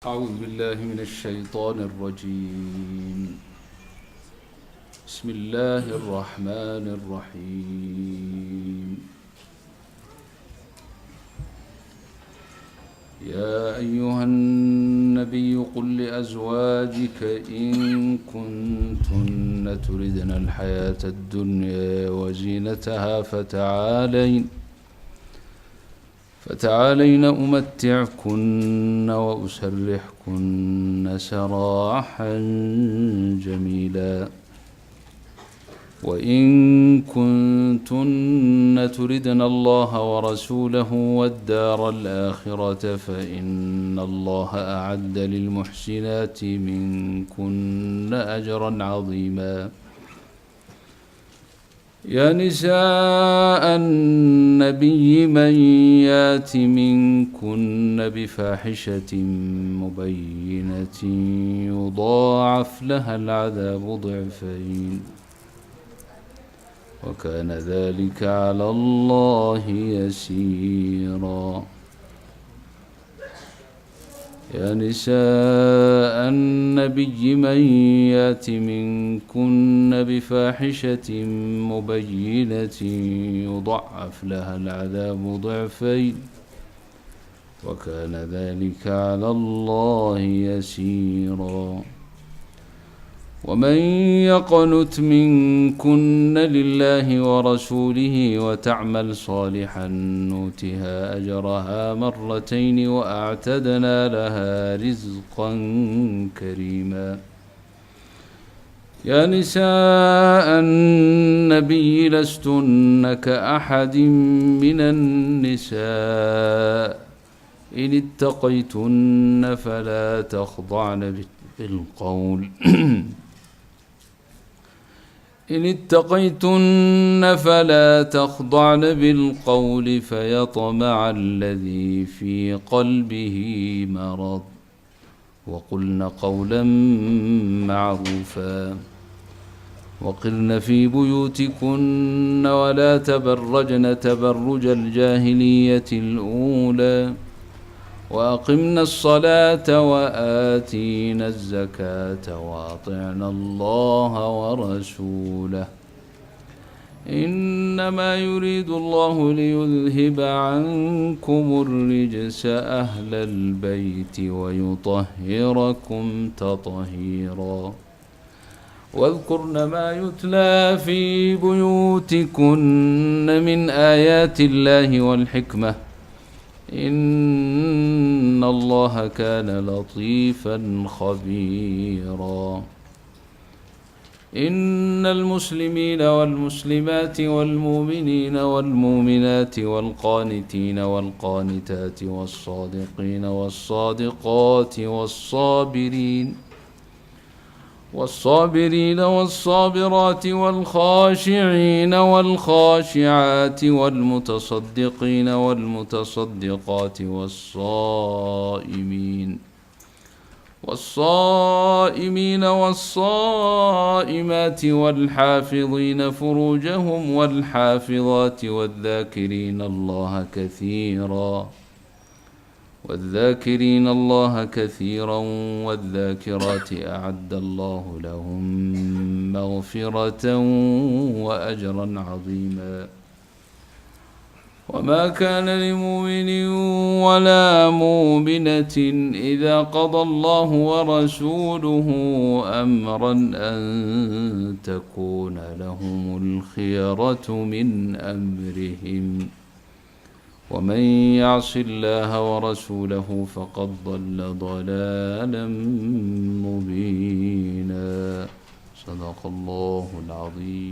أعوذ بالله من الشيطان الرجيم. بسم الله الرحمن الرحيم. يا أيها النبي قل لأزواجك إن كنتن تردن الحياة الدنيا وزينتها فتعالين أمتعكن وأسرحكن سراحا جميلا. وإن كنتن تردن الله ورسوله والدار الآخرة فإن الله أعد للمحسنات منكن أجرا عظيما. يا نساء النبي من يات منكن بفاحشة مبينة يضاعف لها العذاب ضعفين وكان ذلك على الله يسيرا. يا نساء النبي من يات منكن بفاحشة مبينة يضاعف لها العذاب ضعفين وكان ذلك على الله يسيرا. ومن يقنت منكن لله ورسوله وتعمل صالحا نؤتها أجرها مرتين وأعتدنا لها رزقا كريما. يا نساء النبي لستن كأحد من النساء إن اتقيتن فلا تخضعن بالقول فيطمع الذي في قلبه مرض وقلن قولا معروفا. وقرن في بيوتكن ولا تبرجن تبرج الجاهلية الأولى وأقمنا الصلاة وآتينا الزكاة وأطعنا الله ورسوله إنما يريد الله ليذهب عنكم الرجس أهل البيت ويطهركم تطهيرا. واذكرن ما يتلى في بيوتكن من آيات الله والحكمة إن الله كان لطيفا خبيرا. إن المسلمين والمسلمات والمؤمنين والمؤمنات والقانتين والقانتات والصادقين والصادقات والصابرين والصابرات والخاشعين والخاشعات والمتصدقين والمتصدقات والصائمين والصائمات والحافظين فروجهم والحافظات والذاكرين الله كثيرا والذاكرات أعد الله لهم مغفرة وأجرا عظيما. وما كان لمؤمن ولا مؤمنة إذا قضى الله ورسوله أمرا أن تكون لهم الخيرة من أمرهم ومن يعص الله ورسوله فقد ضل ضلالا مبينا. صدق الله العظيم.